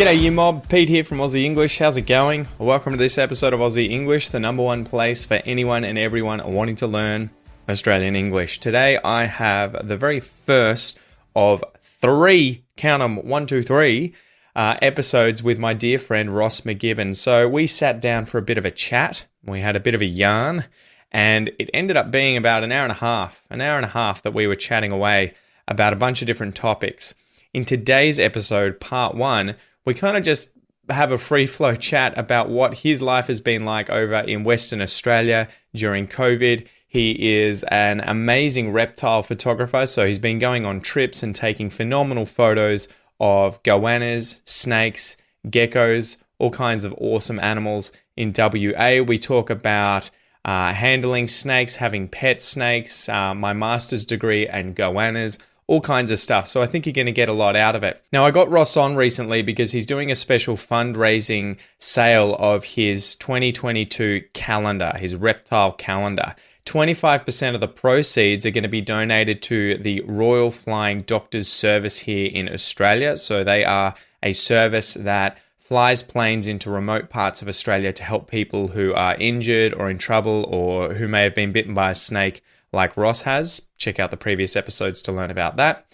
G'day you mob, Pete here from Aussie English. How's it going? Welcome to this episode of Aussie English, the number one place for anyone and everyone wanting to learn Australian English. Today I have the very first of three, count them, 1, 2, 3, episodes with my dear friend Ross McGibbon. So we sat down for a bit of a chat, we had a bit of a yarn, and it ended up being about an hour and a half that we were chatting away about a bunch of different topics. In today's episode, part 1, we kind of just have a free flow chat about what his life has been like over in Western Australia during COVID. He is an amazing reptile photographer, so he's been going on trips and taking phenomenal photos of goannas, snakes, geckos, all kinds of awesome animals in WA. We talk about handling snakes, having pet snakes, my master's degree and goannas, all kinds of stuff. So I think you're going to get a lot out of it. Now, I got Ross on recently because he's doing a special fundraising sale of his 2022 calendar, his reptile calendar. 25% of the proceeds are going to be donated to the Royal Flying Doctors Service here in Australia. So they are a service that flies planes into remote parts of Australia to help people who are injured or in trouble or who may have been bitten by a snake like Ross has. Check out the previous episodes to learn about that.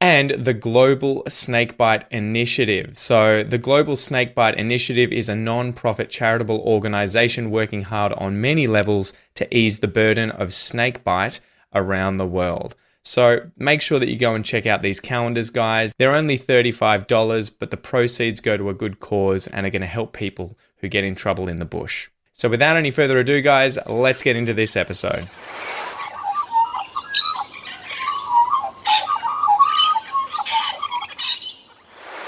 And the Global Snakebite Initiative. So the Global Snakebite Initiative is a non-profit charitable organization working hard on many levels to ease the burden of snakebite around the world. So make sure that you go and check out these calendars, guys. They're only $35, but the proceeds go to a good cause and are going to help people who get in trouble in the bush. So without any further ado, guys, let's get into this episode.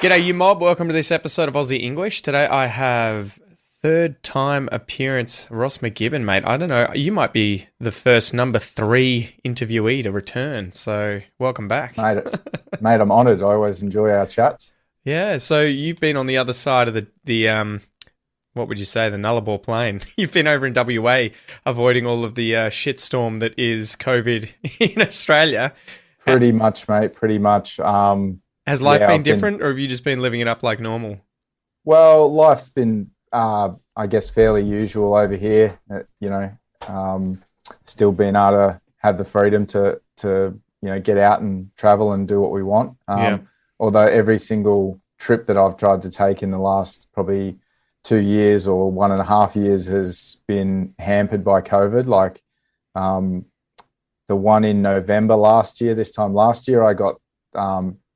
G'day you mob, welcome to this episode of Aussie English. Today I have third time appearance, Ross McGibbon, mate. I don't know, you might be the first number 3 interviewee to return, so welcome back. Mate, I'm honoured. I always enjoy our chats. Yeah, so you've been on the other side of the what would you say, the Nullarbor Plain. You've been over in WA avoiding all of the shitstorm that is COVID in Australia. Pretty much, mate, pretty much. Has life been different, or have you just been living it up like normal? Well, life's been, I guess, fairly usual over here. Still being able to have the freedom to get out and travel and do what we want. Although every single trip that I've tried to take in the last probably 2 years or 1.5 years has been hampered by COVID. Like the one in November this time last year, I got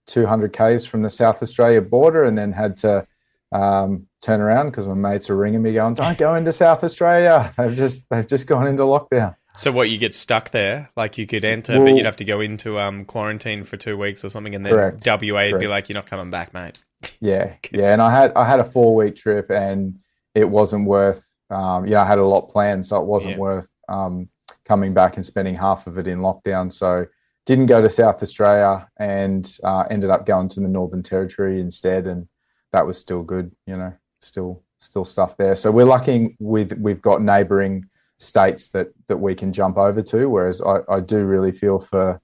200 Ks from the South Australia border and then had to turn around because my mates are ringing me going, don't go into South Australia. They've just gone into lockdown. So what, you get stuck there? Like you could enter, but you'd have to go into quarantine for 2 weeks or something, and then correct, WA would be like, you're not coming back, mate. Yeah. And I had a 4-week trip and it wasn't worth, I had a lot planned, so it wasn't worth coming back and spending half of it in lockdown. So didn't go to South Australia and ended up going to the Northern Territory instead, and that was still good, still stuff there. So we're lucky we've got neighbouring states that we can jump over to, whereas I do really feel for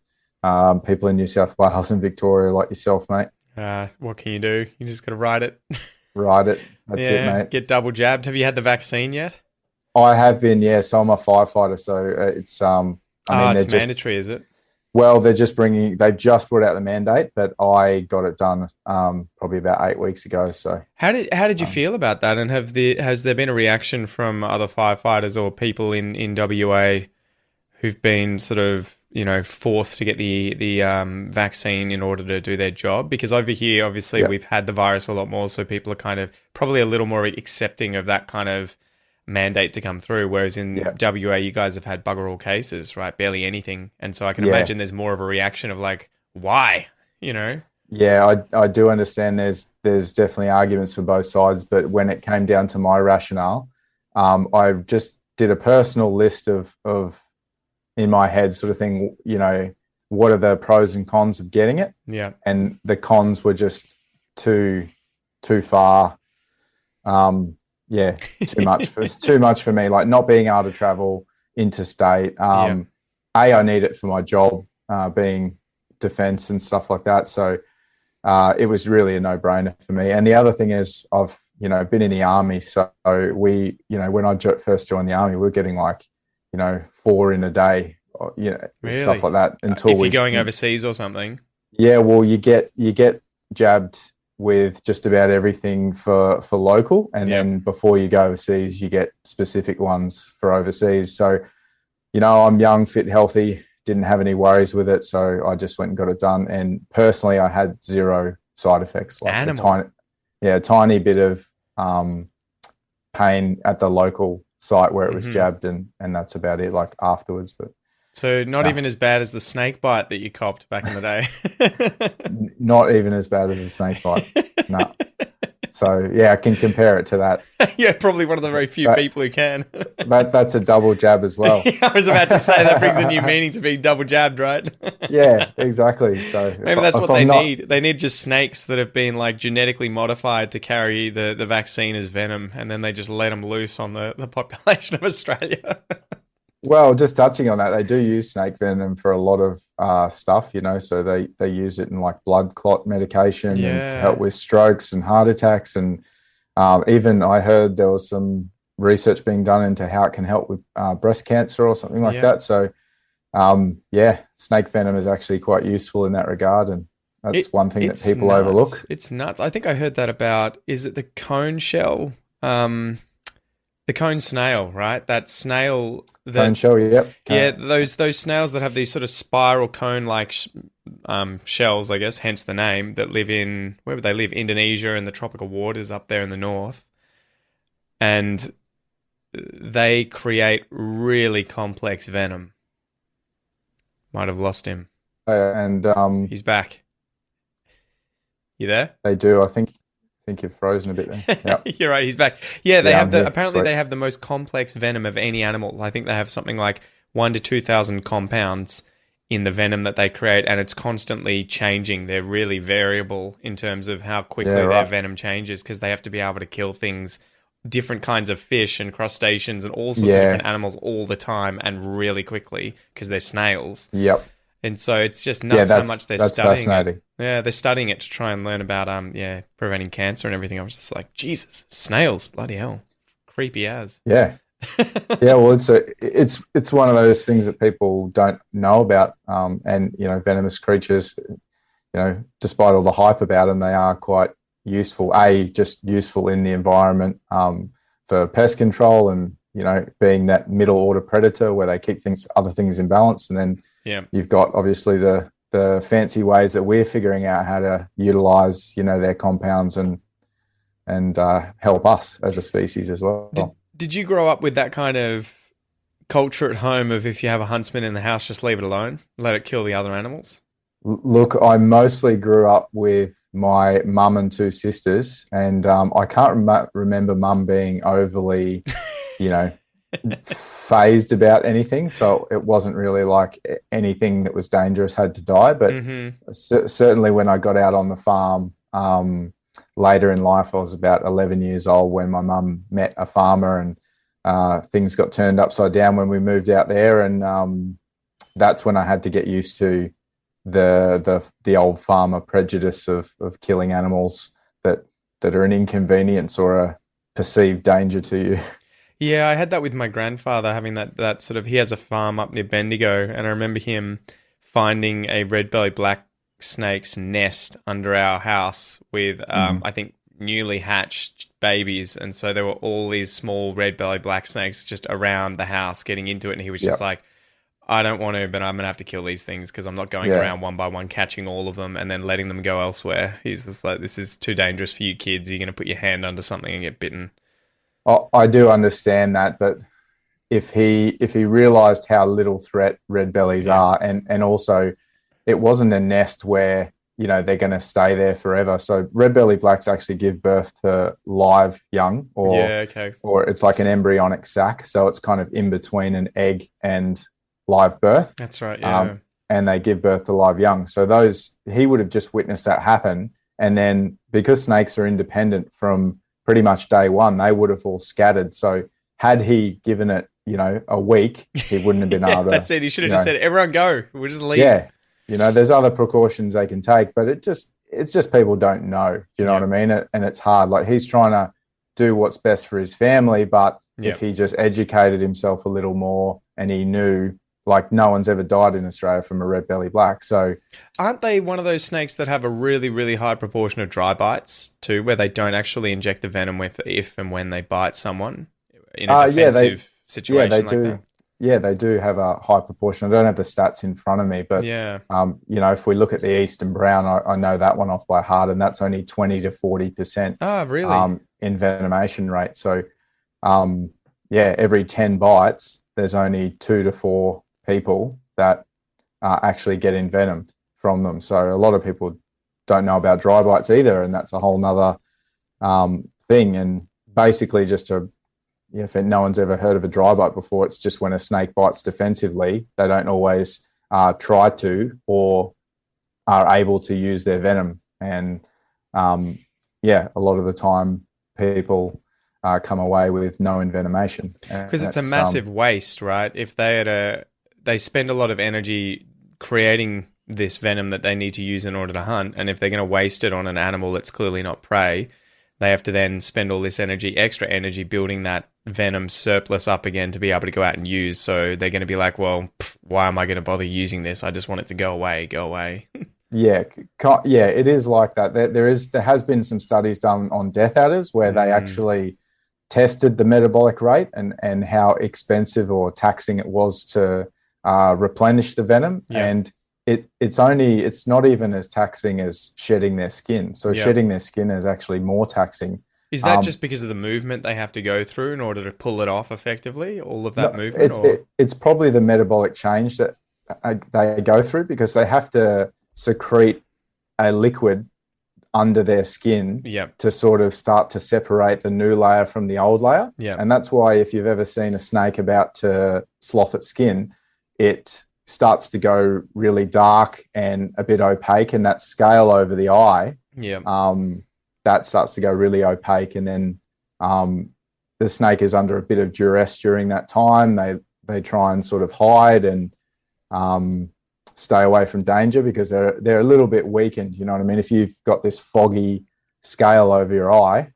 people in New South Wales and Victoria like yourself, mate. What can you do? You just got to ride it. Ride it. That's it, mate. Get double jabbed. Have you had the vaccine yet? I have been, yeah. So I'm a firefighter, so it's it's mandatory, is it? Well, they just brought out the mandate, but I got it done probably about 8 weeks ago. So how did you feel about that? And has there been a reaction from other firefighters or people in WA who've been sort of forced to get the vaccine in order to do their job? Because over here, obviously, we've had the virus a lot more, so people are kind of probably a little more accepting of that kind of mandate to come through, whereas in WA you guys have had bugger all cases, right? Barely anything. And so I can imagine there's more of a reaction of like, why? Yeah, I do understand there's definitely arguments for both sides, but when it came down to my rationale, I just did a personal list of in my head sort of thing, what are the pros and cons of getting it? Yeah. And the cons were just too far. Too much. It's too much for me. Like not being able to travel interstate. I need it for my job, being defense and stuff like that. So it was really a no-brainer for me. And the other thing is I've, been in the army. So we, when I first joined the army, we were getting like, 4 in a day, or, Really? stuff like that until if you're going overseas or something. Yeah, well, you get jabbed with just about everything for local, and then before you go overseas, you get specific ones for overseas. So, I'm young, fit, healthy, didn't have any worries with it, so I just went and got it done. And personally, I had 0 side effects, like a tiny bit of pain at the local site where it was jabbed, and that's about it. Like afterwards, but. So not even as bad as the snake bite that you copped back in the day. Not even as bad as a snake bite. No. So I can compare it to that. Yeah, probably one of the very few people who can. That's a double jab as well. I was about to say that brings a new meaning to being double jabbed, right? Yeah, exactly. So maybe that's what they need. They need just snakes that have been like genetically modified to carry the vaccine as venom, and then they just let them loose on the population of Australia. Well, just touching on that, they do use snake venom for a lot of stuff, so they use it in like blood clot medication and to help with strokes and heart attacks. And even I heard there was some research being done into how it can help with breast cancer or something like that. So, snake venom is actually quite useful in that regard. And that's one thing that people overlook. It's nuts. I think I heard that about, is it the cone shell? The cone snail, right? That snail. Cone shell, yep. Yeah, those snails that have these sort of spiral cone-like shells, I guess, hence the name, that live in, where would they live? Indonesia and the tropical waters up there in the north. And they create really complex venom. Might have lost him. And he's back. You there? They do, I think you've frozen a bit there. Yep. You're right, he's back. Yeah, they have they have the most complex venom of any animal. I think they have something like 1,000 to 2,000 compounds in the venom that they create, and it's constantly changing. They're really variable in terms of how quickly their venom changes, because they have to be able to kill things, different kinds of fish and crustaceans and all sorts of different animals all the time and really quickly, because they're snails. Yep. And so it's just nuts how much they're studying fascinating. it. Yeah, they're studying it to try and learn about preventing cancer and everything. I was just like, Jesus, snails, bloody hell, creepy as. Yeah, yeah. Well, it's one of those things that people don't know about. And venomous creatures, despite all the hype about them, they are quite useful. Just useful in the environment for pest control, and being that middle order predator where they keep other things in balance, and then. Yeah, you've got obviously the fancy ways that we're figuring out how to utilize, their compounds and help us as a species as well. Did you grow up with that kind of culture at home of, if you have a huntsman in the house, just leave it alone, let it kill the other animals? Look, I mostly grew up with my mum and 2 sisters, and I can't remember mum being overly, phased about anything, so it wasn't really like anything that was dangerous had to die. But certainly when I got out on the farm later in life, I was about 11 years old when my mum met a farmer, and things got turned upside down when we moved out there, and that's when I had to get used to the old farmer prejudice of killing animals that are an inconvenience or a perceived danger to you. Yeah, I had that with my grandfather, having that sort of, he has a farm up near Bendigo, and I remember him finding a red-bellied black snake's nest under our house with, I think, newly hatched babies. And so there were all these small red-bellied black snakes just around the house getting into it. And he was just like, I don't want to, but I'm going to have to kill these things because I'm not going around one by one catching all of them and then letting them go elsewhere. He's just like, this is too dangerous for you kids. You're going to put your hand under something and get bitten. I do understand that, but if he realised how little threat red bellies are, and also it wasn't a nest where they're going to stay there forever. So red belly blacks actually give birth to live young, or it's like an embryonic sac, so it's kind of in between an egg and live birth. That's right. Yeah, and they give birth to live young. So he would have just witnessed that happen, and then because snakes are independent from pretty much day one, they would have all scattered. So had he given it, a week, he wouldn't have been able to. That's it. He should have just said, everyone go. We'll just leave. Yeah. There's other precautions they can take, but it's just people don't know. Do you know what I mean? And it's hard. Like, he's trying to do what's best for his family, but if he just educated himself a little more and he knew, like, no one's ever died in Australia from a red belly black. So aren't they one of those snakes that have a really, really high proportion of dry bites too, where they don't actually inject the venom with if and when they bite someone in a defensive situation? Yeah, they do. That? Yeah, they do have a high proportion. I don't have the stats in front of me, but you know, if we look at the Eastern Brown, I know that one off by heart, and that's only 20 to 40%. Oh, really? Envenomation rate. So, every 10 bites, there's only 2 to 4 people that actually get envenomed from them. So a lot of people don't know about dry bites either, and that's a whole nother thing. And basically, just to, if no one's ever heard of a dry bite before, it's just when a snake bites defensively, they don't always try to or are able to use their venom. And a lot of the time people come away with no envenomation. Because it's a massive waste, right? If they spend a lot of energy creating this venom that they need to use in order to hunt, and if they're going to waste it on an animal that's clearly not prey, they have to then spend all this extra energy building that venom surplus up again to be able to go out and use. So they're going to be like, well, why am I going to bother using this? I just want it to go away. Yeah, it is like that. There has been some studies done on death adders where they actually tested the metabolic rate and how expensive or taxing it was to replenish the venom. And it's not even as taxing as shedding their skin. So shedding their skin is actually more taxing. Is that just because of the movement they have to go through in order to pull it off effectively? All of that movement? It's probably the metabolic change that they go through, because they have to secrete a liquid under their skin to sort of start to separate the new layer from the old layer. And that's why, if you've ever seen a snake about to slough its skin, it starts to go really dark and a bit opaque, and that scale over the eye, that starts to go really opaque, and then the snake is under a bit of duress during that time. They try and sort of hide and stay away from danger, because they're a little bit weakened. You know what I mean? If you've got this foggy scale over your eye,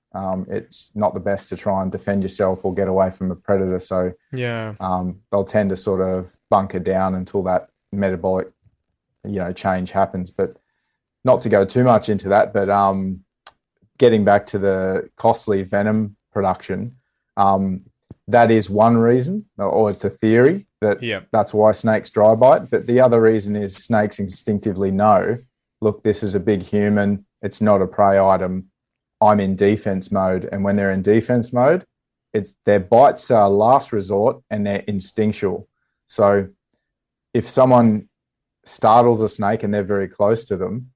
it's not the best to try and defend yourself or get away from a predator. So they'll tend to sort of bunker down until that metabolic, change happens. But not to go too much into that, but getting back to the costly venom production, that is one reason, or it's a theory that's why snakes dry bite. But the other reason is snakes instinctively know, look, this is a big human. It's not a prey item. I'm in defense mode. And when they're in defense mode, their bites are last resort and they're instinctual. So if someone startles a snake and they're very close to them,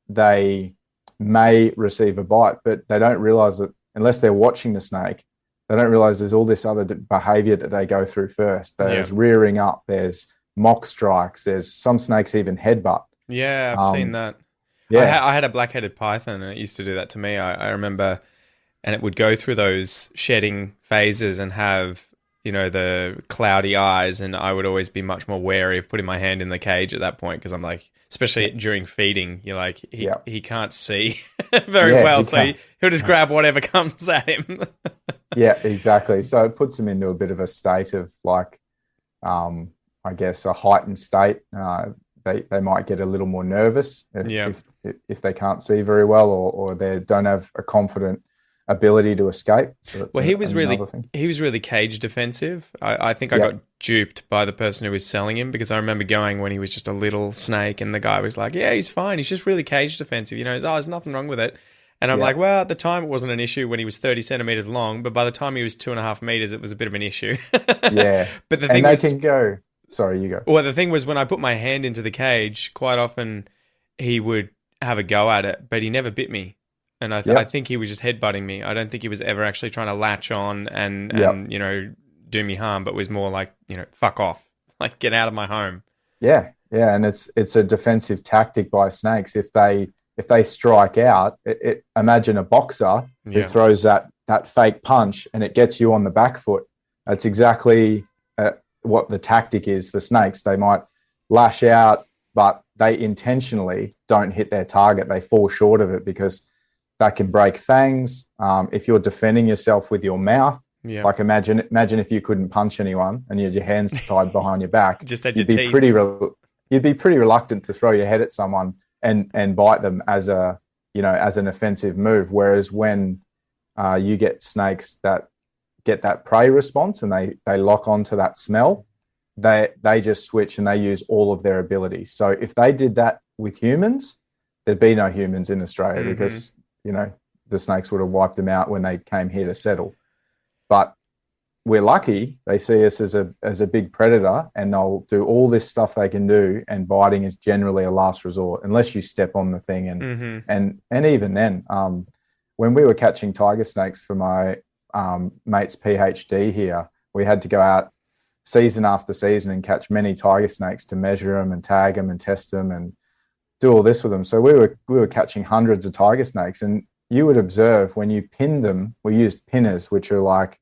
they may receive a bite, but they don't realize that unless they're watching the snake. They don't realize there's all this other behavior that they go through first. There's rearing up, there's mock strikes, there's some snakes even headbutt. Yeah, I've seen that. I had a black-headed python, and it used to do that to me. I remember, and it would go through those shedding phases and have, the cloudy eyes, and I would always be much more wary of putting my hand in the cage at that point, because I'm like, especially during feeding, you're like, he can't see very well, so he'll just grab whatever comes at him. Yeah, exactly. So it puts them into a bit of a state of, like, I guess, a heightened state. They might get a little more nervous if they can't see very well, or they don't have a confident ability to escape. So he was really cage defensive. I think I got duped by the person who was selling him, because I remember going when he was just a little snake, and the guy was like, yeah, he's fine, he's just really cage defensive, there's nothing wrong with it. And I'm like, well, at the time it wasn't an issue when he was 30 centimeters long, but by the time he was 2.5 meters, it was a bit of an issue. But the thing can go. Sorry, you go. Well, the thing was, when I put my hand into the cage, quite often he would have a go at it, but he never bit me. And I think he was just headbutting me. I don't think he was ever actually trying to latch on and do me harm, but was more like, fuck off, like, get out of my home. Yeah, and it's a defensive tactic by snakes. If they strike out, imagine a boxer who throws that fake punch and it gets you on the back foot. That's exactly what the tactic is for snakes. They might lash out, but they intentionally don't hit their target. They fall short of it because that can break fangs. If you're defending yourself with your mouth, like imagine if you couldn't punch anyone and you had your hands tied behind your back, you'd be pretty reluctant to throw your head at someone and bite them as an offensive move. Whereas when you get snakes that get that prey response and they lock onto that smell, they just switch and they use all of their abilities. So if they did that with humans, there'd be no humans in Australia because, the snakes would have wiped them out when they came here to settle. But we're lucky they see us as a big predator, and they'll do all this stuff they can do, and biting is generally a last resort unless you step on the thing. And even then, when we were catching tiger snakes for my mate's PhD here, we had to go out season after season and catch many tiger snakes to measure them and tag them and test them and do all this with them. So we were catching hundreds of tiger snakes, and you would observe when you pinned them, we used pinners, which are like,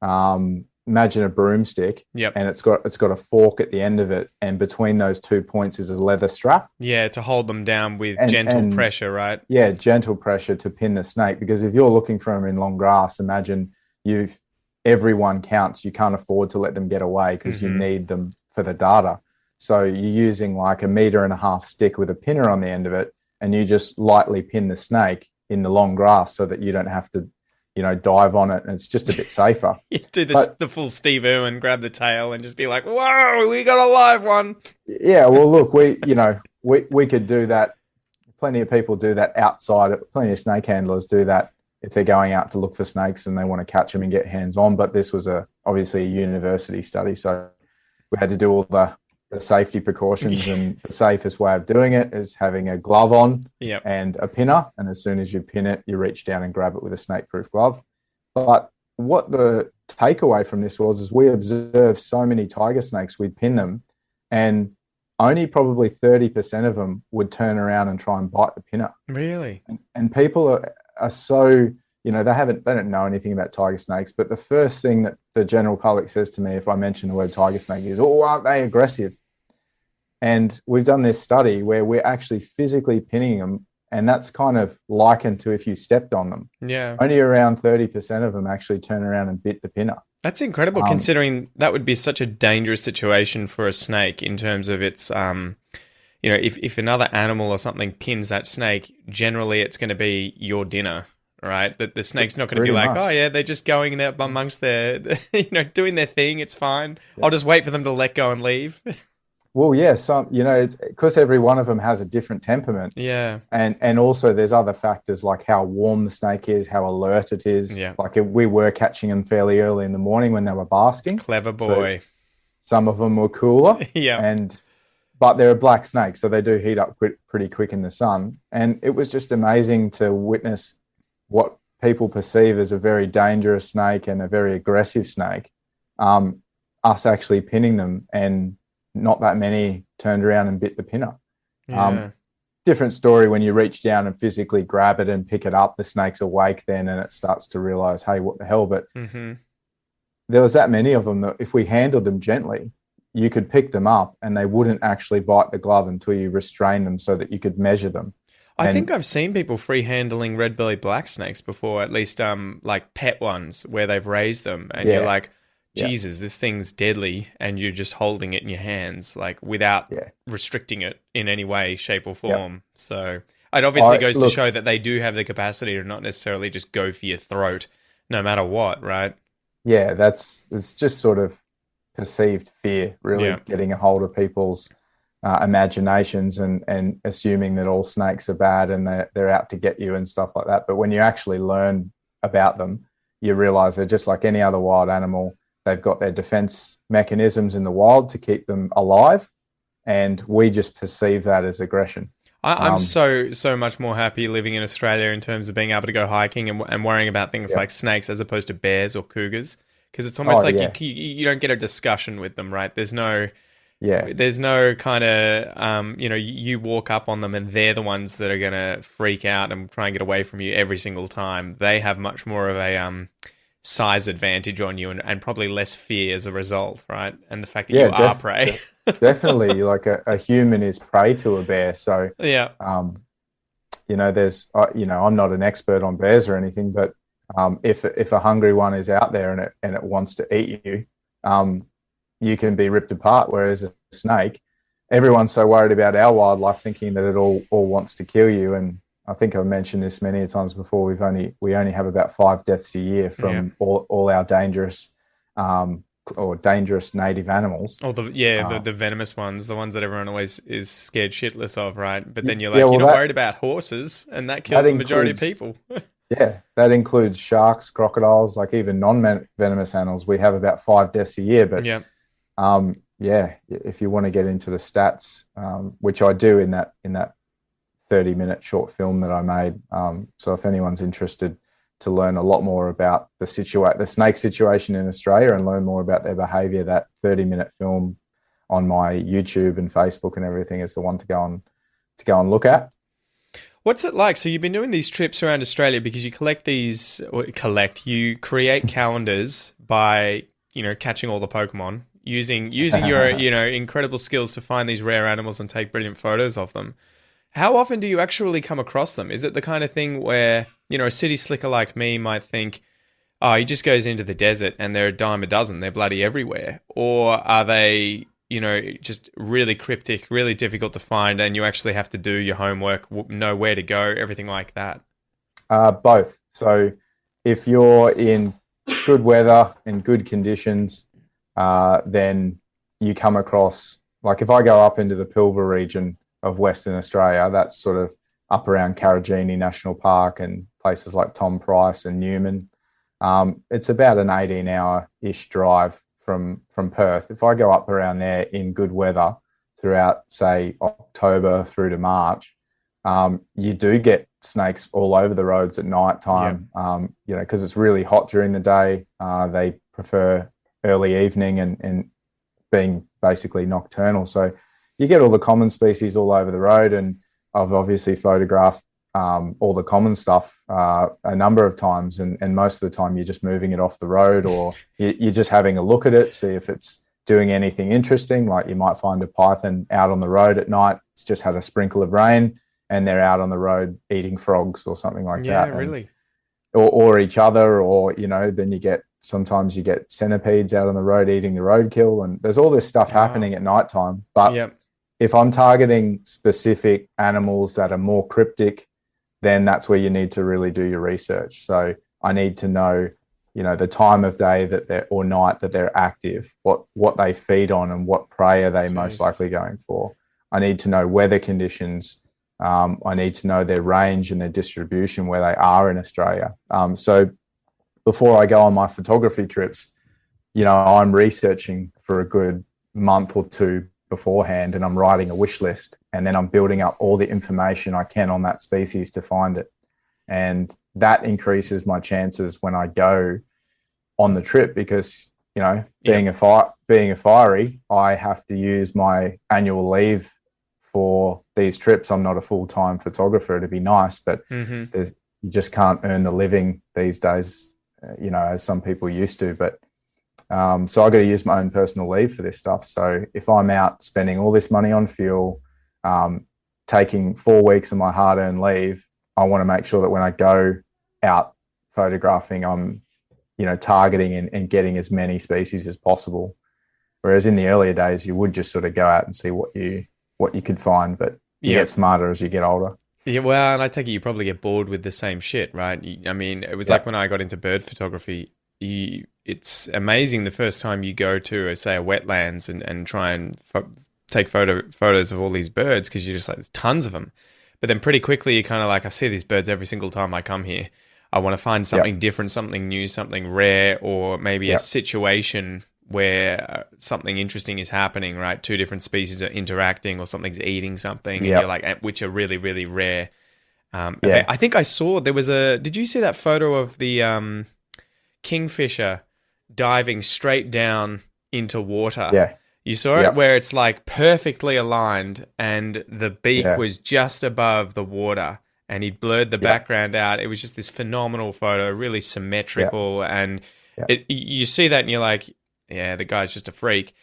imagine a broomstick, and it's got a fork at the end of it, and between those 2 points is a leather strap. Yeah, to hold them down with gentle pressure, right? Yeah, gentle pressure to pin the snake, because if you're looking for them in long grass, imagine everyone counts. You can't afford to let them get away because you need them for the data. So you're using like 1.5 meter stick with a pinner on the end of it, and you just lightly pin the snake in the long grass so that you don't have to, dive on it, and it's just a bit safer. You do the full Steve Irwin, grab the tail and just be like, whoa, we got a live one. Yeah, well, look, we could do that. Plenty of people do that outside. Plenty of snake handlers do that if they're going out to look for snakes and they want to catch them and get hands on. But this was obviously a university study, so we had to do all the safety precautions, and the safest way of doing it is having a glove on and a pinner. And as soon as you pin it, you reach down and grab it with a snake-proof glove. But what the takeaway from this was we observed so many tiger snakes, we'd pin them, and only probably 30% of them would turn around and try and bite the pinner. Really? And people are so, they don't know anything about tiger snakes, but the first thing that the general public says to me if I mention the word tiger snake is, oh, aren't they aggressive? And we've done this study where we're actually physically pinning them, and that's kind of likened to if you stepped on them. Yeah. Only around 30% of them actually turn around and bit the pinner. That's incredible, considering that would be such a dangerous situation for a snake in terms of its, if another animal or something pins that snake, generally it's going to be your dinner. Right, that the snake's not going to be like, oh yeah, they're just going there amongst their, doing their thing. It's fine. Yeah. I'll just wait for them to let go and leave. Well, yeah, because every one of them has a different temperament. Yeah, and also there's other factors like how warm the snake is, how alert it is. Yeah, like we were catching them fairly early in the morning when they were basking. Clever boy. So some of them were cooler. Yeah, but they're a black snake, so they do heat up pretty quick in the sun. And it was just amazing to witness what people perceive as a very dangerous snake and a very aggressive snake, us actually pinning them, and not that many turned around and bit the pinner. Yeah. Different story when you reach down and physically grab it and pick it up. The snake's awake then, and it starts to realize, hey, what the hell? But there was that many of them that if we handled them gently, you could pick them up and they wouldn't actually bite the glove until you restrain them so that you could measure them. I think I've seen people free handling red-bellied black snakes before, at least like pet ones where they've raised them, and you're like, Jesus, this thing's deadly, and you're just holding it in your hands, like without restricting it in any way, shape, or form. Yep. So it obviously goes to show that they do have the capacity to not necessarily just go for your throat, no matter what, right? Yeah, it's just sort of perceived fear, really getting a hold of people's imaginations and assuming that all snakes are bad and they're out to get you and stuff like that. But when you actually learn about them, you realize they're just like any other wild animal. They've got their defense mechanisms in the wild to keep them alive, and we just perceive that as aggression. I'm so much more happy living in Australia in terms of being able to go hiking and worrying about things like snakes as opposed to bears or cougars, because it's almost you don't get a discussion with them, right? There's no kind of, you walk up on them and they're the ones that are going to freak out and try and get away from you every single time. They have much more of a size advantage on you and probably less fear as a result, right? And the fact that Yeah, you are prey. definitely. Like a human is prey to a bear. So, Yeah. there's, I'm not an expert on bears or anything, but if a hungry one is out there and it wants to eat you, you can be ripped apart. Whereas a snake, everyone's so worried about our wildlife, thinking that it all wants to kill you. And I think I've mentioned this many times before. We only have about 5 deaths a year from all our dangerous or dangerous native animals. Oh, the venomous ones, the ones that everyone always is scared shitless of, right? But then you're well, you're not worried about horses, and that kills the majority of people. Yeah, that includes sharks, crocodiles, like even non-venomous animals. We have about 5 deaths a year. But if you want to get into the stats, which I do in that 30-minute short film that I made. So if anyone's interested to learn a lot more about the snake situation in Australia and learn more about their behavior, that 30-minute film on my YouTube and Facebook and everything is the one to go and look at. What's it like? So you've been doing these trips around Australia because you you create calendars by, catching all the Pokemon, using your, incredible skills to find these rare animals and take brilliant photos of them. How often do you actually come across them? Is it the kind of thing where, a city slicker like me might think, oh, he just goes into the desert and they're a dime a dozen, they're bloody everywhere? Or are they, just really cryptic, really difficult to find, and you actually have to do your homework, know where to go, everything like that? Both. So if you're in good weather and good conditions, then you come across, like if I go up into the Pilbara region of Western Australia, that's sort of up around Karrajini National Park and places like Tom Price and Newman. It's about an 18-hour-ish drive from Perth. If I go up around there in good weather throughout, say, October through to March, you do get snakes all over the roads at night time, because it's really hot during the day. They prefer early evening and being basically nocturnal. So you get all the common species all over the road, and I've obviously photographed all the common stuff a number of times, and most of the time you're just moving it off the road, or you're just having a look at it, see if it's doing anything interesting. Like you might find a python out on the road at night, it's just had a sprinkle of rain, and they're out on the road eating frogs or something like that. Yeah, really. Or each other, or, then sometimes you get centipedes out on the road eating the roadkill, and there's all this stuff happening at nighttime. But if I'm targeting specific animals that are more cryptic, then that's where you need to really do your research. So I need to know, the time of day or night that they're active, what they feed on, and what prey are they most likely going for. I need to know weather conditions. I need to know their range and their distribution, where they are in Australia. So before I go on my photography trips, I'm researching for a good month or two beforehand, and I'm writing a wish list, and then I'm building up all the information I can on that species to find it. And that increases my chances when I go on the trip, because, being a firey, I have to use my annual leave for these trips. I'm not a full-time photographer, to be nice, but you just can't earn the living these days, as some people used to. But so I got to use my own personal leave for this stuff. So if I'm out spending all this money on fuel, taking 4 weeks of my hard-earned leave, I want to make sure that when I go out photographing, I'm, targeting and getting as many species as possible. Whereas in the earlier days, you would just sort of go out and see what you could find, but you get smarter as you get older. Yeah, well, and I take it you probably get bored with the same shit, right? I mean, it was like when I got into bird photography, it's amazing the first time you go to, say, a wetlands and try and take photos of all these birds, because you're just like, there's tons of them. But then pretty quickly, you're kind of like, I see these birds every single time I come here. I want to find something different, something new, something rare, or maybe a situation where something interesting is happening, right? 2 different species are interacting, or something's eating something, and you're like, which are really, really rare. I think I saw, did you see that photo of the kingfisher diving straight down into water? Yeah. You saw it, where it's like perfectly aligned, and the beak was just above the water, and he'd blurred the background out. It was just this phenomenal photo, really symmetrical, and you see that and you're like, yeah, the guy's just a freak.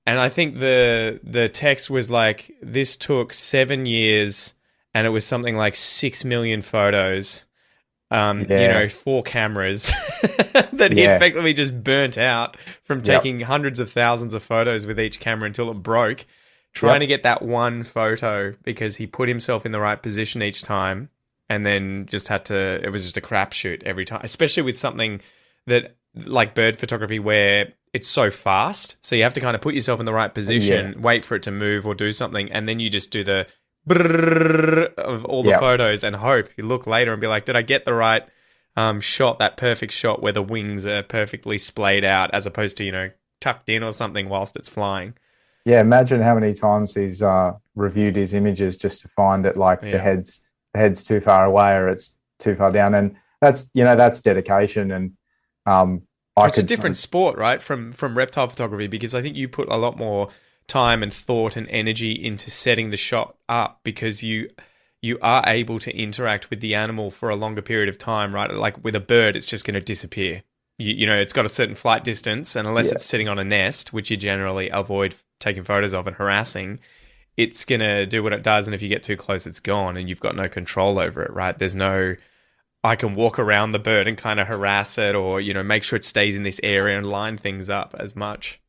And I think the text was like, this took 7 years, and it was something like 6 million photos, 4 cameras that he effectively just burnt out from taking hundreds of thousands of photos with each camera until it broke, trying to get that one photo because he put himself in the right position each time, and then just it was just a crapshoot every time, especially with something that like bird photography where it's so fast. So you have to kind of put yourself in the right position, wait for it to move or do something, and then you just do the brrrr of all the photos and hope. You look later and be like, did I get the right shot, that perfect shot where the wings are perfectly splayed out as opposed to, tucked in or something whilst it's flying. Yeah, imagine how many times he's reviewed his images just to find it like the head's too far away or it's too far down. And that's dedication. And it's a different sport, right, from reptile photography, because I think you put a lot more time and thought and energy into setting the shot up because you are able to interact with the animal for a longer period of time, right? Like with a bird, it's just going to disappear. It's got a certain flight distance, and unless it's sitting on a nest, which you generally avoid taking photos of and harassing, it's going to do what it does. And if you get too close, it's gone and you've got no control over it, right? There's no, I can walk around the bird and kind of harass it or, make sure it stays in this area and line things up as much.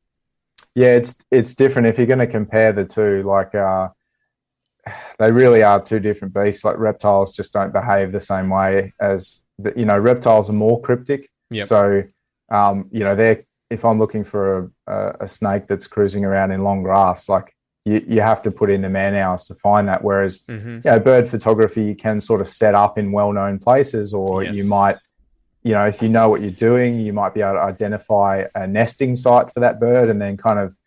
Yeah, it's different. If you're going to compare the two, like they really are two different beasts. Like reptiles just don't behave the same way as, reptiles are more cryptic. Yep. So, if I'm looking for a snake that's cruising around in long grass, like you have to put in the man hours to find that. Whereas, bird photography, you can sort of set up in well-known places, or you might, if you know what you're doing, you might be able to identify a nesting site for that bird and then kind of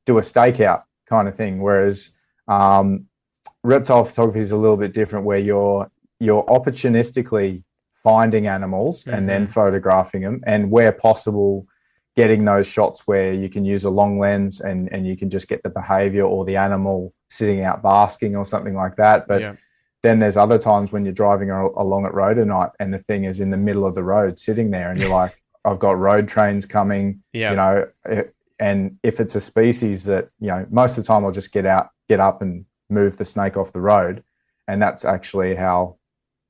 do a stakeout kind of thing. Whereas reptile photography is a little bit different, where you're opportunistically finding animals and then photographing them, and where possible, getting those shots where you can use a long lens and you can just get the behavior or the animal sitting out basking or something like that. But then there's other times when you're driving along at road at night and the thing is in the middle of the road sitting there and you're like, I've got road trains coming, and if it's a species that, most of the time I'll just get up and move the snake off the road. And that's actually how,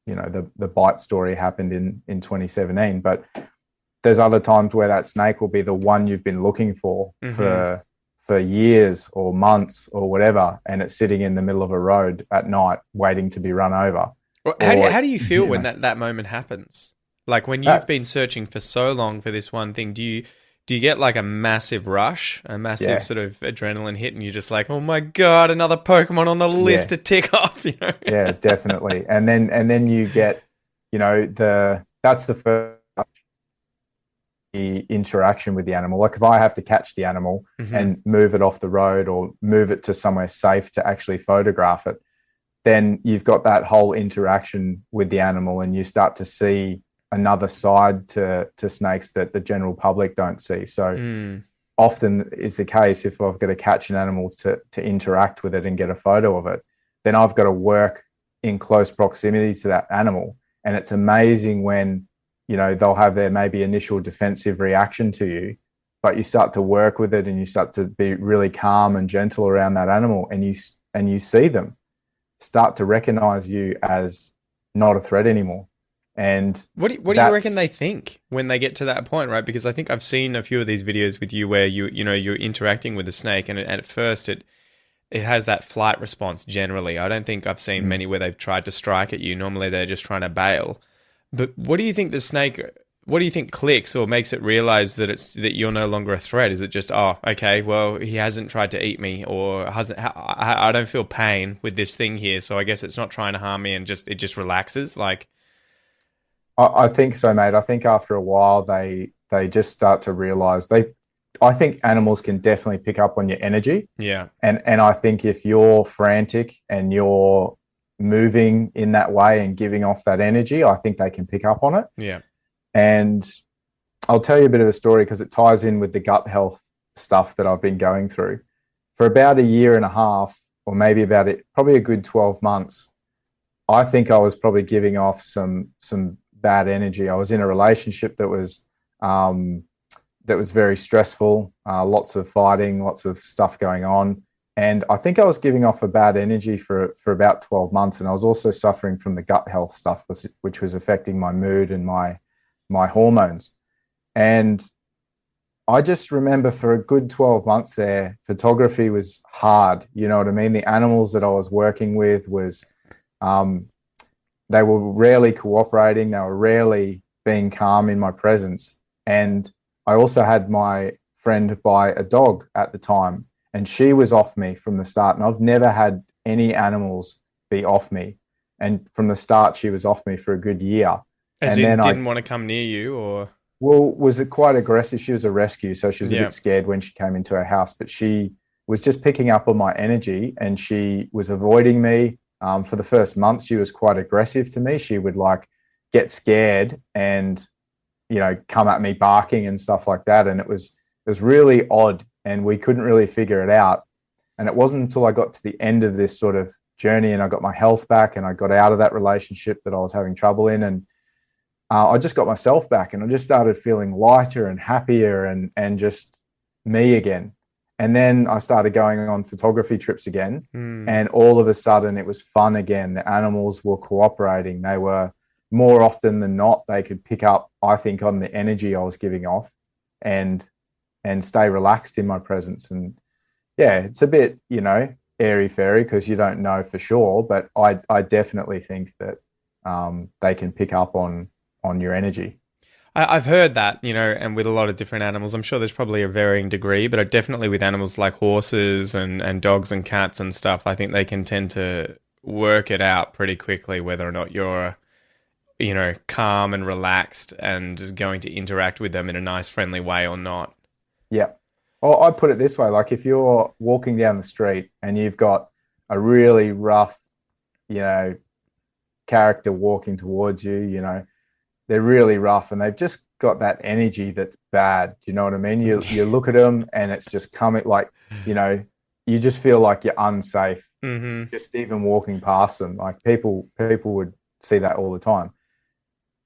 the bite story happened in 2017. But there's other times where that snake will be the one you've been looking for years or months or whatever, and it's sitting in the middle of a road at night waiting to be run over. Well, how do you feel when that moment happens? Like when you've been searching for so long for this one thing, do you get like a massive rush, a massive sort of adrenaline hit, and you're just like, oh my God, another Pokemon on the list to tick off, Yeah, definitely. And then you get, that's the first interaction with the animal. Like if I have to catch the animal and move it off the road or move it to somewhere safe to actually photograph it, then you've got that whole interaction with the animal and you start to see another side to snakes that the general public don't see. So often is the case, if I've got to catch an animal to interact with it and get a photo of it, then I've got to work in close proximity to that animal. And it's amazing when, they'll have their maybe initial defensive reaction to you, but you start to work with it and you start to be really calm and gentle around that animal, and you see them start to recognize you as not a threat anymore. And what do you reckon they think when they get to that point, right? Because I think I've seen a few of these videos with you where you're interacting with a snake, and at first it has that flight response generally. I don't think I've seen many where they've tried to strike at you. Normally they're just trying to bail. But what do you think clicks or makes it realize that you're no longer a threat? Is it just, oh, okay, well, he hasn't tried to eat me, or I don't feel pain with this thing here, so I guess it's not trying to harm me, and it just relaxes? Like, I think so, mate. I think after a while they just start to realize I think animals can definitely pick up on your energy. Yeah. And I think if you're frantic and you're moving in that way and giving off that energy, I think they can pick up on it. Yeah. And I'll tell you a bit of a story because it ties in with the gut health stuff that I've been going through. For about a year and a half, or maybe probably a good 12 months, I think I was probably giving off some bad energy. I was in a relationship that was very stressful, lots of fighting, lots of stuff going on. And I think I was giving off a bad energy for about 12 months. And I was also suffering from the gut health stuff, which was affecting my mood and my hormones. And I just remember for a good 12 months there, photography was hard. You know what I mean? The animals that I was working with they were rarely cooperating. They were rarely being calm in my presence. And I also had my friend buy a dog at the time, and she was off me from the start. And I've never had any animals be off me. And from the start, she was off me for a good year. As and in then didn't want to come near you, or? Well, was it quite aggressive? She was a rescue, so she was a bit scared when she came into our house, but she was just picking up on my energy, and she was avoiding me. For the first month, she was quite aggressive to me. She would like get scared and, you know, come at me barking and stuff like that. And it was really odd, and we couldn't really figure it out. And it wasn't until I got to the end of this sort of journey and I got my health back and I got out of that relationship that I was having trouble in, and I just got myself back, and I just started feeling lighter and happier and just me again. And then I started going on photography trips again. And all of a sudden it was fun again. The animals were cooperating. They were, more often than not, they could pick up, I think, on the energy I was giving off and stay relaxed in my presence. And yeah, it's a bit, you know, airy fairy because you don't know for sure, but I definitely think that they can pick up on your energy. I've heard that, you know, and with a lot of different animals, I'm sure there's probably a varying degree, but definitely with animals like horses and dogs and cats and stuff, I think they can tend to work it out pretty quickly whether or not you're, you know, calm and relaxed and going to interact with them in a nice, friendly way or not. Yeah. Well, I put it this way, like if you're walking down the street and you've got a really rough, you know, character walking towards you, you know, they're really rough and they've just got that energy that's bad. Do you know what I mean? You look at them and it's just coming, like, you know, you just feel like you're unsafe. Just even walking past them. Like people would see that all the time.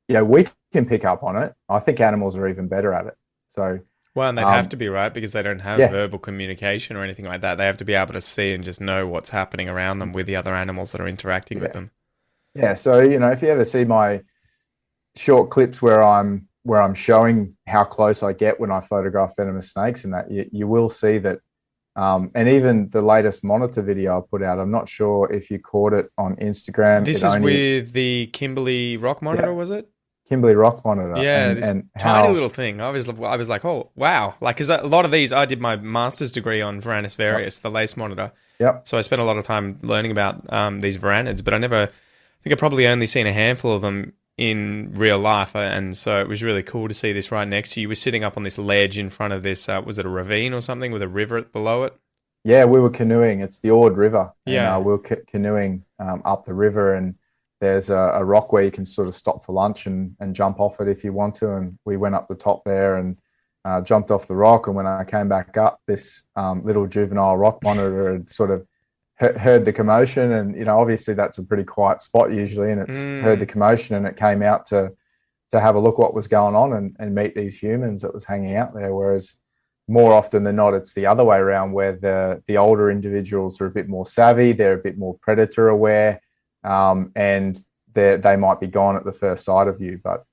You know, we can pick up on it. I think animals are even better at it. So, well, and they'd have to be, right? Because they don't have verbal communication or anything like that. They have to be able to see and just know what's happening around them with the other animals that are interacting with them. Yeah. So, you know, if you ever see my short clips where I'm showing how close I get when I photograph venomous snakes, and that you will see that. And even the latest monitor video I put out, I'm not sure if you caught it on Instagram. This is with the Kimberly rock monitor, was it? Kimberly rock monitor. Yeah, this tiny little thing. I was like, oh, wow. Like, because a lot of these, I did my master's degree on Varanus varius, the lace monitor. Yep. So I spent a lot of time learning about these varanids, but I think I probably only seen a handful of them in real life, and so it was really cool to see this right next to you. You were sitting up on this ledge in front of this, was it a ravine or something with a river below it? Yeah, we were canoeing. It's the Ord River. Yeah. And, we were canoeing up the river, and there's a rock where you can sort of stop for lunch and jump off it if you want to. And we went up the top there and jumped off the rock. And when I came back up, this little juvenile rock monitor had sort of heard the commotion, and you know, obviously that's a pretty quiet spot usually, and it's heard the commotion, and it came out to have a look what was going on and meet these humans that was hanging out there. Whereas more often than not, it's the other way around, where the older individuals are a bit more savvy, they're a bit more predator aware, and they might be gone at the first sight of you. But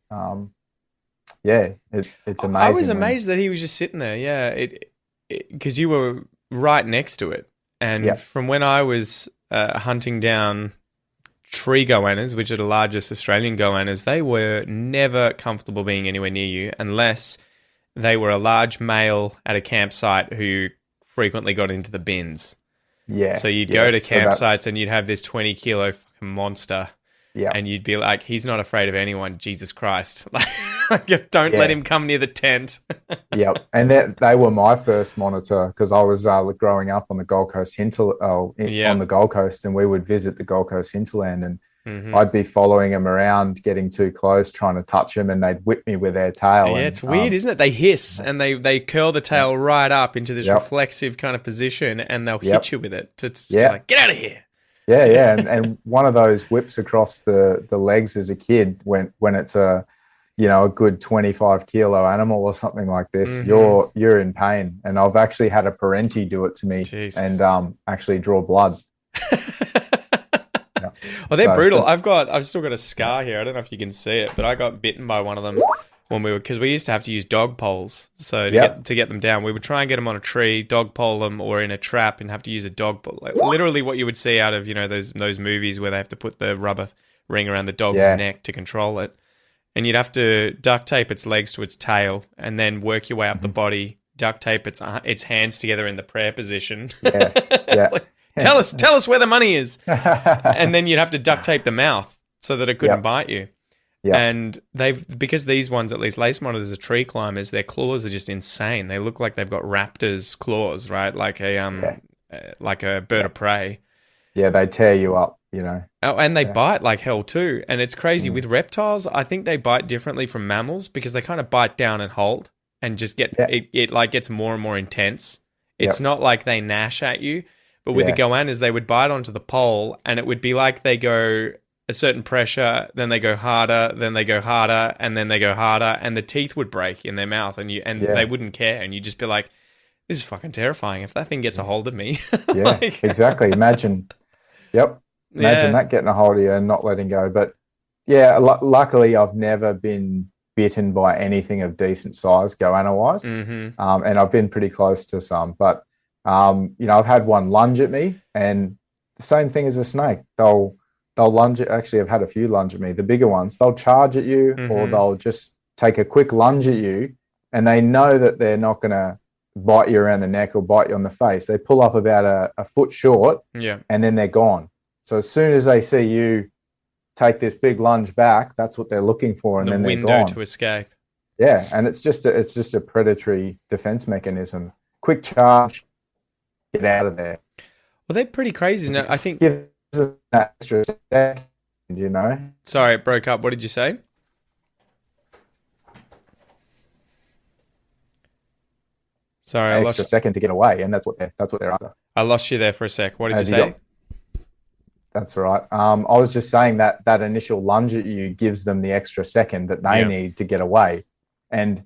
yeah, it's amazing. I was amazed that he was just sitting there. Yeah, because you were right next to it. And from when I was hunting down tree goannas, which are the largest Australian goannas, they were never comfortable being anywhere near you unless they were a large male at a campsite who frequently got into the bins. Yeah. So you'd go to campsites and you'd have this 20-kilo fucking monster. Yeah. And you'd be like, he's not afraid of anyone, Jesus Christ. Like, don't let him come near the tent. Yep. And they were my first monitor, because I was growing up on the Gold Coast on the Gold Coast, and we would visit the Gold Coast hinterland, and I'd be following them around, getting too close, trying to touch them, and they'd whip me with their tail. Yeah, it's weird, isn't it? They hiss and they curl the tail right up into this reflexive kind of position, and they'll hit you with it to like, get out of here. Yeah. And one of those whips across the legs as a kid when it's a good 25 kilo animal or something like this, you're in pain. And I've actually had a parenti do it to me. Jesus. And actually draw blood. Yeah. Well, they're brutal. I've still got a scar here. I don't know if you can see it, but I got bitten by one of them when because we used to have to use dog poles. So to get them down, we would try and get them on a tree, dog pole them, or in a trap, and have to use a dog pole. Like, literally, what you would see out of those movies where they have to put the rubber ring around the dog's neck to control it, and you'd have to duct tape its legs to its tail, and then work your way up the body, duct tape its hands together in the prayer position. Yeah. Like, tell us where the money is. And then you'd have to duct tape the mouth so that it couldn't bite you. Yeah. And because these ones, at least lace monitors, are tree climbers, their claws are just insane. They look like they've got raptor's claws, right? Like a bird of prey. Yeah, they tear you up, Oh, and they bite like hell too. And it's crazy. With reptiles, I think they bite differently from mammals because they kind of bite down and hold and just it like gets more and more intense. It's not like they gnash at you. But with the goannas, they would bite onto the pole, and it would be like they go a certain pressure, then they go harder, then they go harder, and then they go harder, and the teeth would break in their mouth, and they wouldn't care, and you'd just be like, "This is fucking terrifying. If that thing gets a hold of me." Yeah, exactly. Imagine that getting a hold of you and not letting go. But yeah, luckily, I've never been bitten by anything of decent size, goanna-wise, and I've been pretty close to some, but. I've had one lunge at me, and the same thing as a snake. They'll lunge at, actually I've had a few lunge at me. The bigger ones, they'll charge at you or they'll just take a quick lunge at you, and they know that they're not going to bite you around the neck or bite you on the face. They pull up about a foot short and then they're gone. So as soon as they see you take this big lunge back, that's what they're looking for, and then they're gone. The window to escape. Yeah, and it's just a predatory defense mechanism. Quick charge, get out of there. Well, they're pretty crazy, isn't it? I think. Gives them an extra second, Sorry, it broke up. What did you say? Sorry, an extra second to get away, and that's what they're after. I lost you there for a sec. What did you say? That's right. I was just saying that initial lunge at you gives them the extra second that they need to get away, and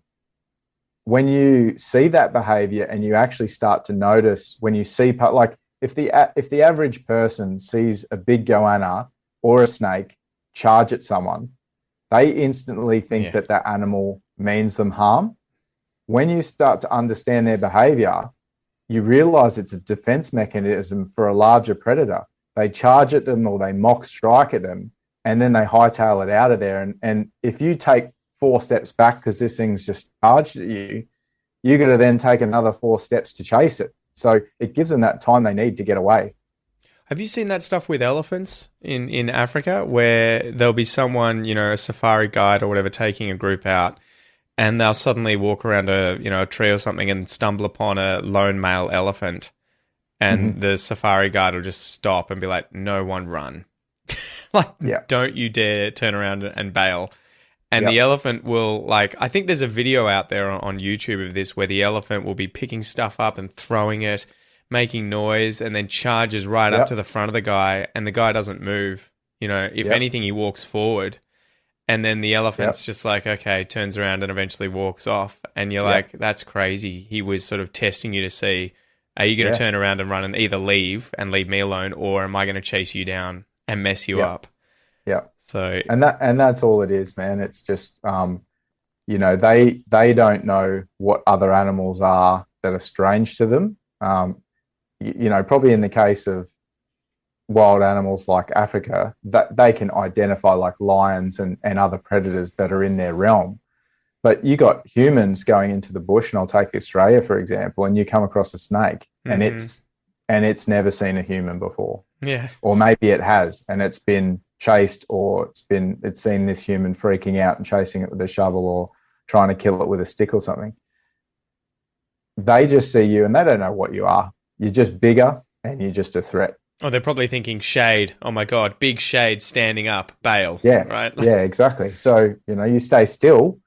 when you see that behavior and you actually start to notice when you see, like if the average person sees a big goanna or a snake charge at someone, they instantly think that animal means them harm. When you start to understand their behavior, you realize it's a defense mechanism for a larger predator. They charge at them or they mock strike at them, and then they hightail it out of there. And if you take 4 steps back because this thing's just charged at you, you're going to then take another 4 steps to chase it. So it gives them that time they need to get away. Have you seen that stuff with elephants in Africa where there'll be someone, a safari guide or whatever, taking a group out, and they'll suddenly walk around a tree or something and stumble upon a lone male elephant, and the safari guide will just stop and be like, "No one run." Don't you dare turn around and bail. And the elephant will, I think there's a video out there on YouTube of this where the elephant will be picking stuff up and throwing it, making noise, and then charges right up to the front of the guy, and the guy doesn't move. If anything, he walks forward. And then the elephant's just like, okay, turns around and eventually walks off. And you're like, that's crazy. He was sort of testing you to see, are you going to turn around and run and either leave and leave me alone, or am I going to chase you down and mess you up? Yeah. So and that's all it is, man. It's just they don't know what other animals are that are strange to them. Probably in the case of wild animals like Africa, that they can identify like lions and other predators that are in their realm. But you got humans going into the bush, and I'll take Australia for example, and you come across a snake and it's never seen a human before. Yeah. Or maybe it has, and it's been chased, or it's seen this human freaking out and chasing it with a shovel or trying to kill it with a stick or something. They just see you and they don't know what you are. You're just bigger and you're just a threat. Oh, they're probably thinking shade. Oh my God, big shade standing up, bail. Yeah. Right. Yeah, exactly. So, you stay still,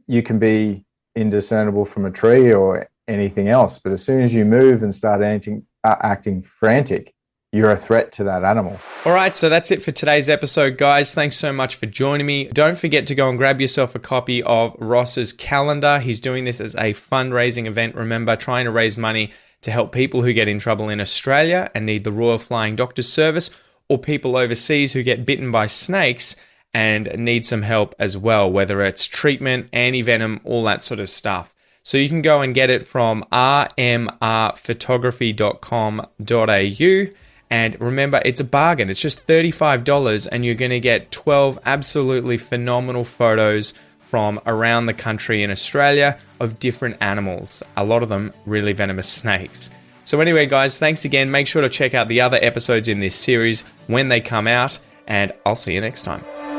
you can be indiscernible from a tree or anything else. But as soon as you move and start acting frantic, you're a threat to that animal. All right, so that's it for today's episode, guys. Thanks so much for joining me. Don't forget to go and grab yourself a copy of Ross's calendar. He's doing this as a fundraising event. Remember, trying to raise money to help people who get in trouble in Australia and need the Royal Flying Doctor's Service, or people overseas who get bitten by snakes and need some help as well, whether it's treatment, anti-venom, all that sort of stuff. So you can go and get it from rmrphotography.com.au. And remember, it's a bargain. It's just $35 and you're going to get 12 absolutely phenomenal photos from around the country in Australia of different animals. A lot of them really venomous snakes. So anyway, guys, thanks again. Make sure to check out the other episodes in this series when they come out, and I'll see you next time.